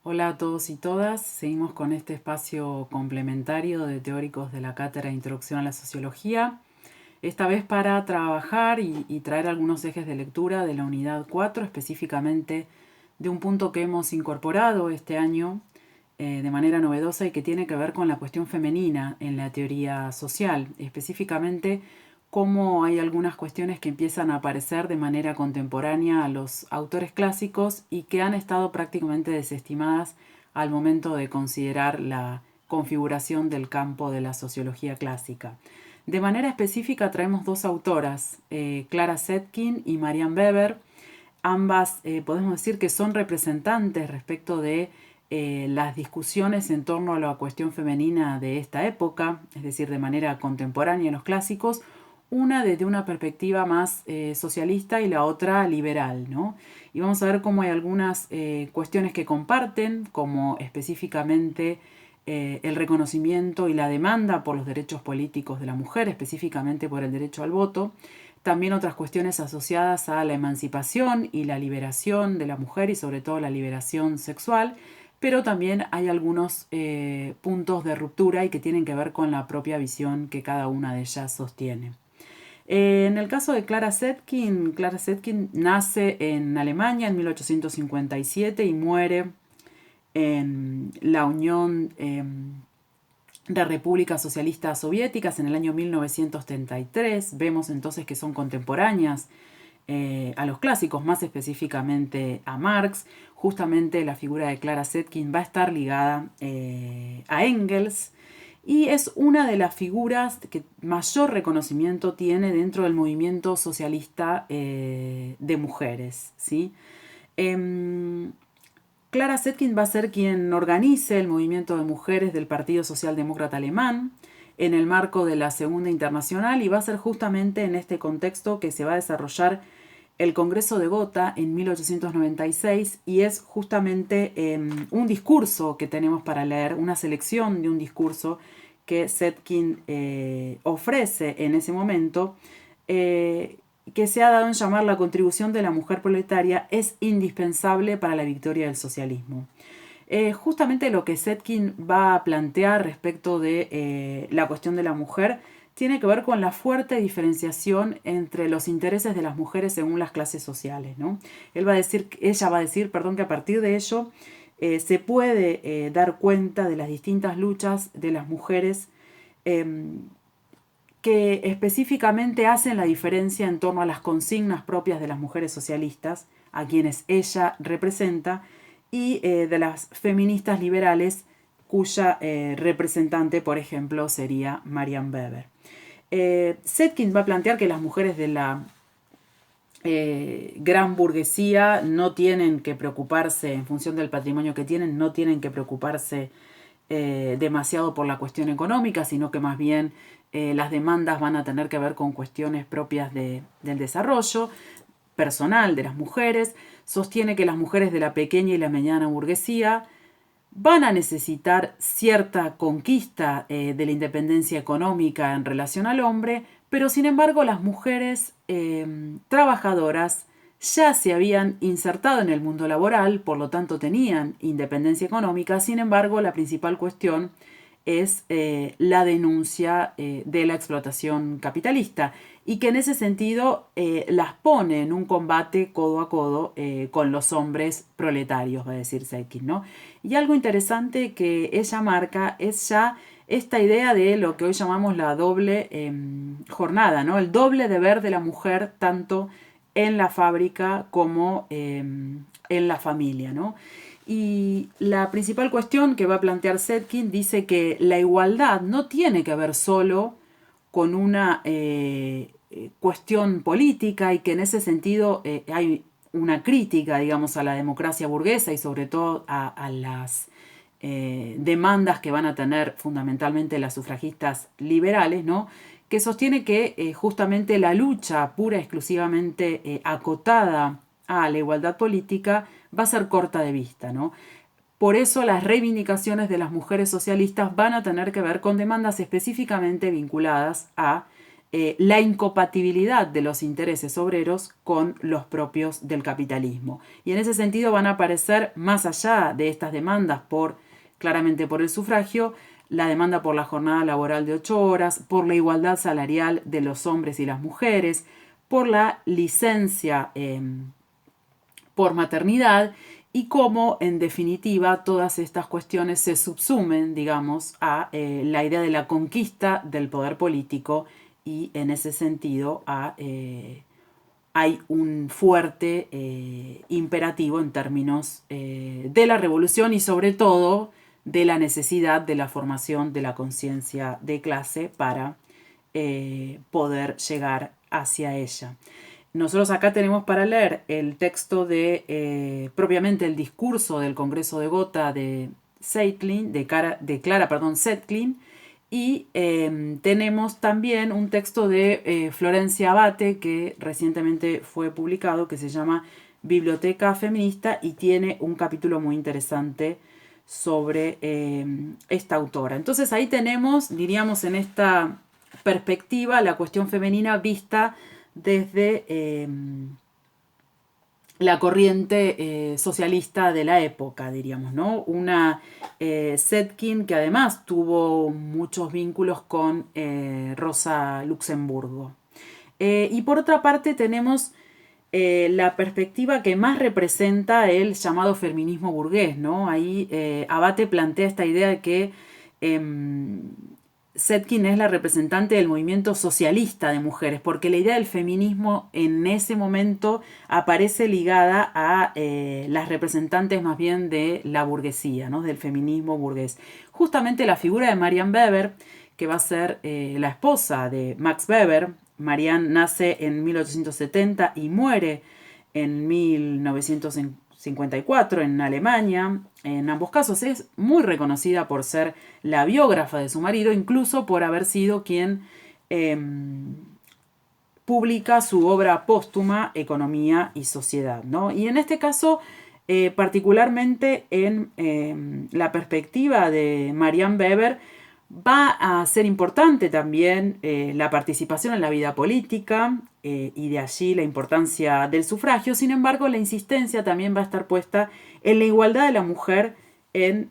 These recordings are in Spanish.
Hola a todos y todas, seguimos con este espacio complementario de teóricos de la cátedra Introducción a la Sociología, esta vez para trabajar y traer algunos ejes de lectura de la unidad 4, específicamente de un punto que hemos incorporado este año de manera novedosa y que tiene que ver con la cuestión femenina en la teoría social, específicamente cómo hay algunas cuestiones que empiezan a aparecer de manera contemporánea a los autores clásicos y que han estado prácticamente desestimadas al momento de considerar la configuración del campo de la sociología clásica. De manera específica traemos dos autoras, Clara Zetkin y Marianne Weber. Ambas podemos decir que son representantes respecto de las discusiones en torno a la cuestión femenina de esta época, es decir, de manera contemporánea en los clásicos, una desde una perspectiva más socialista y la otra liberal, ¿no? Y vamos a ver cómo hay algunas cuestiones que comparten, como específicamente el reconocimiento y la demanda por los derechos políticos de la mujer, específicamente por el derecho al voto, también otras cuestiones asociadas a la emancipación y la liberación de la mujer y sobre todo la liberación sexual, pero también hay algunos puntos de ruptura y que tienen que ver con la propia visión que cada una de ellas sostiene. En el caso de Clara Zetkin nace en Alemania en 1857 y muere en la Unión de Repúblicas Socialistas Soviéticas en el año 1933. Vemos entonces que son contemporáneas a los clásicos, más específicamente a Marx. Justamente la figura de Clara Zetkin va a estar ligada a Engels y es una de las figuras que mayor reconocimiento tiene dentro del movimiento socialista de mujeres, ¿sí? Clara Zetkin va a ser quien organice el movimiento de mujeres del Partido Socialdemócrata Alemán en el marco de la Segunda Internacional y va a ser justamente en este contexto que se va a desarrollar el Congreso de Gotha en 1896 y es justamente un discurso que tenemos para leer, una selección de un discurso que Zetkin ofrece en ese momento, que se ha dado en llamar la contribución de la mujer proletaria es indispensable para la victoria del socialismo. Justamente lo que Zetkin va a plantear respecto de la cuestión de la mujer tiene que ver con la fuerte diferenciación entre los intereses de las mujeres según las clases sociales, ¿no? Ella va a decir, perdón, que a partir de ello se puede dar cuenta de las distintas luchas de las mujeres que específicamente hacen la diferencia en torno a las consignas propias de las mujeres socialistas, a quienes ella representa, y de las feministas liberales, cuya representante, por ejemplo, sería Marianne Weber. Zetkin va a plantear que las mujeres de la gran burguesía no tienen que preocuparse, en función del patrimonio que tienen, no tienen que preocuparse demasiado por la cuestión económica, sino que más bien las demandas van a tener que ver con cuestiones propias del desarrollo personal de las mujeres. Sostiene que las mujeres de la pequeña y la mediana burguesía van a necesitar cierta conquista de la independencia económica en relación al hombre, pero sin embargo las mujeres trabajadoras ya se habían insertado en el mundo laboral, por lo tanto tenían independencia económica. Sin embargo, la principal cuestión es la denuncia de la explotación capitalista y que en ese sentido las pone en un combate codo a codo con los hombres proletarios, va a decir Zetkin, ¿no? Y algo interesante que ella marca es ya esta idea de lo que hoy llamamos la doble jornada, ¿no? El doble deber de la mujer tanto en la fábrica como en la familia, ¿no? Y la principal cuestión que va a plantear Zetkin dice que la igualdad no tiene que ver solo con una cuestión política y que en ese sentido hay una crítica, digamos, a la democracia burguesa y sobre todo a las demandas que van a tener fundamentalmente las sufragistas liberales, ¿no? Que sostiene que justamente la lucha pura y exclusivamente acotada a la igualdad política va a ser corta de vista, ¿no? Por eso las reivindicaciones de las mujeres socialistas van a tener que ver con demandas específicamente vinculadas a la incompatibilidad de los intereses obreros con los propios del capitalismo. Y en ese sentido van a aparecer, más allá de estas demandas claramente por el sufragio, la demanda por la jornada laboral de 8 horas, por la igualdad salarial de los hombres y las mujeres, por la licencia por maternidad, y cómo, en definitiva, todas estas cuestiones se subsumen, digamos, a la idea de la conquista del poder político, y en ese sentido hay un fuerte imperativo en términos de la revolución y sobre todo de la necesidad de la formación de la conciencia de clase para poder llegar hacia ella. Nosotros acá tenemos para leer el texto de propiamente el discurso del Congreso de Gotha de Clara Zetkin, y tenemos también un texto de Florencia Abate que recientemente fue publicado, que se llama Biblioteca Feminista, y tiene un capítulo muy interesante sobre esta autora. Entonces ahí tenemos, diríamos, en esta perspectiva, la cuestión femenina vista desde la corriente socialista de la época, diríamos, ¿no? Una Zetkin que además tuvo muchos vínculos con Rosa Luxemburgo. Y por otra parte tenemos la perspectiva que más representa el llamado feminismo burgués, ¿no? Ahí Abate plantea esta idea de que Zetkin es la representante del movimiento socialista de mujeres, porque la idea del feminismo en ese momento aparece ligada a las representantes más bien de la burguesía, ¿no? Del feminismo burgués. Justamente la figura de Marianne Weber, que va a ser la esposa de Max Weber. Marianne nace en 1870 y muere en 1954 en Alemania. En ambos casos es muy reconocida por ser la biógrafa de su marido, incluso por haber sido quien publica su obra póstuma Economía y Sociedad, ¿no? Y en este caso, particularmente en la perspectiva de Marianne Weber, va a ser importante también la participación en la vida política, y de allí la importancia del sufragio. Sin embargo, la insistencia también va a estar puesta en la igualdad de la mujer en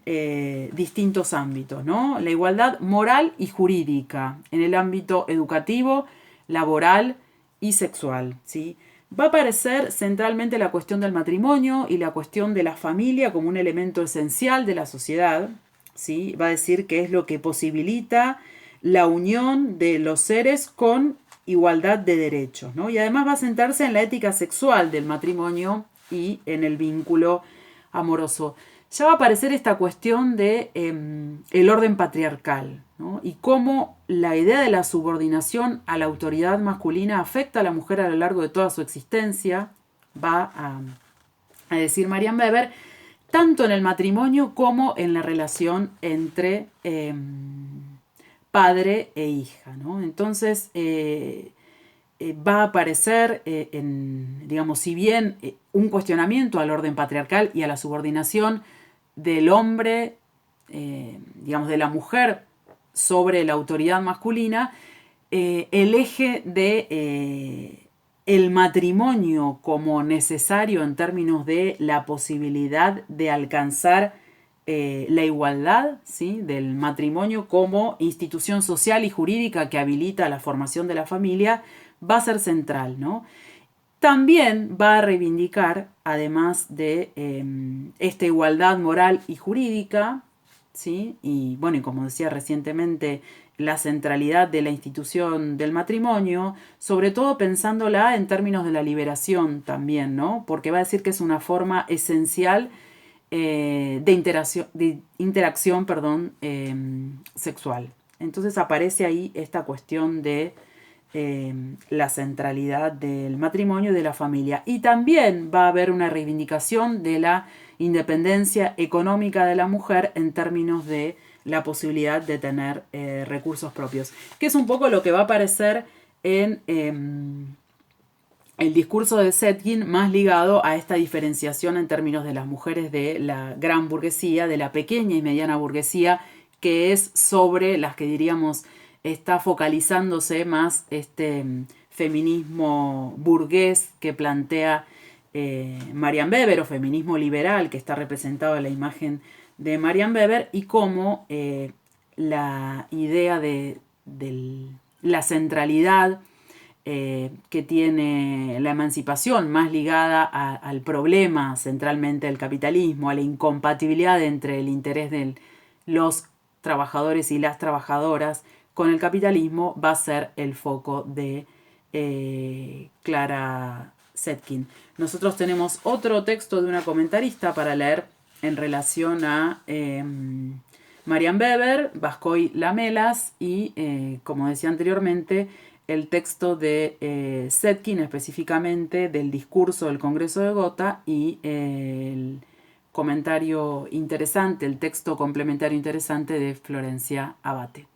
distintos ámbitos, ¿no? La igualdad moral y jurídica en el ámbito educativo, laboral y sexual, ¿sí? Va a aparecer centralmente la cuestión del matrimonio y la cuestión de la familia como un elemento esencial de la sociedad, ¿sí? Va a decir que es lo que posibilita la unión de los seres con igualdad de derechos, ¿no? Y además va a centrarse en la ética sexual del matrimonio y en el vínculo amoroso. Ya va a aparecer esta cuestión de el orden patriarcal, ¿no? Y cómo la idea de la subordinación a la autoridad masculina afecta a la mujer a lo largo de toda su existencia, va a decir Marianne Weber, tanto en el matrimonio como en la relación entre padre e hija, ¿no? Entonces va a aparecer, digamos, si bien un cuestionamiento al orden patriarcal y a la subordinación del hombre, digamos, de la mujer sobre la autoridad masculina, el eje de el matrimonio como necesario en términos de la posibilidad de alcanzar la igualdad, ¿sí? Del matrimonio como institución social y jurídica que habilita la formación de la familia, va a ser central, ¿no? También va a reivindicar, además de esta igualdad moral y jurídica, ¿sí? Y bueno, y como decía recientemente, la centralidad de la institución del matrimonio, sobre todo pensándola en términos de la liberación también, ¿no? Porque va a decir que es una forma esencial de interacción sexual. Entonces aparece ahí esta cuestión de la centralidad del matrimonio y de la familia. Y también va a haber una reivindicación de la independencia económica de la mujer en términos de la posibilidad de tener recursos propios, que es un poco lo que va a aparecer en el discurso de Zetkin, más ligado a esta diferenciación en términos de las mujeres de la gran burguesía, de la pequeña y mediana burguesía, que es sobre las que diríamos está focalizándose más este feminismo burgués que plantea Marian Weber, o feminismo liberal, que está representado en la imagen de Marian Weber, y cómo la idea de la centralidad que tiene la emancipación, más ligada al problema centralmente del capitalismo, a la incompatibilidad entre el interés de los trabajadores y las trabajadoras con el capitalismo, va a ser el foco de Clara Zetkin. Nosotros tenemos otro texto de una comentarista para leer en relación a Marian Weber, Vascoy Lamelas y, como decía anteriormente, el texto de Zetkin, específicamente del discurso del Congreso de Gotha, y el comentario interesante, el texto complementario interesante de Florencia Abate.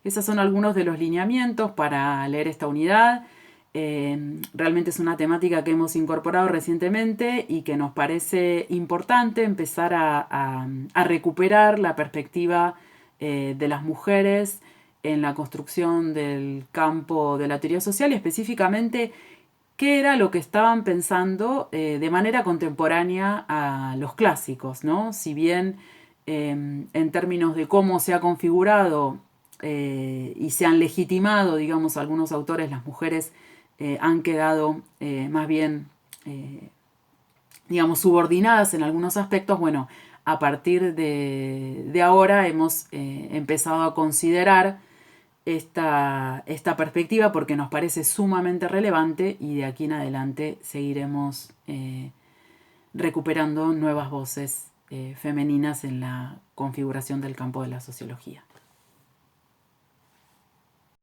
Esos son algunos de los lineamientos para leer esta unidad. Realmente es una temática que hemos incorporado recientemente y que nos parece importante empezar a recuperar la perspectiva de las mujeres en la construcción del campo de la teoría social, y específicamente qué era lo que estaban pensando de manera contemporánea a los clásicos, ¿no? Si bien en términos de cómo se ha configurado y se han legitimado, digamos, algunos autores, las mujeres han quedado más bien, digamos, subordinadas en algunos aspectos. Bueno, a partir de ahora hemos empezado a considerar esta perspectiva porque nos parece sumamente relevante, y de aquí en adelante seguiremos recuperando nuevas voces femeninas en la configuración del campo de la sociología.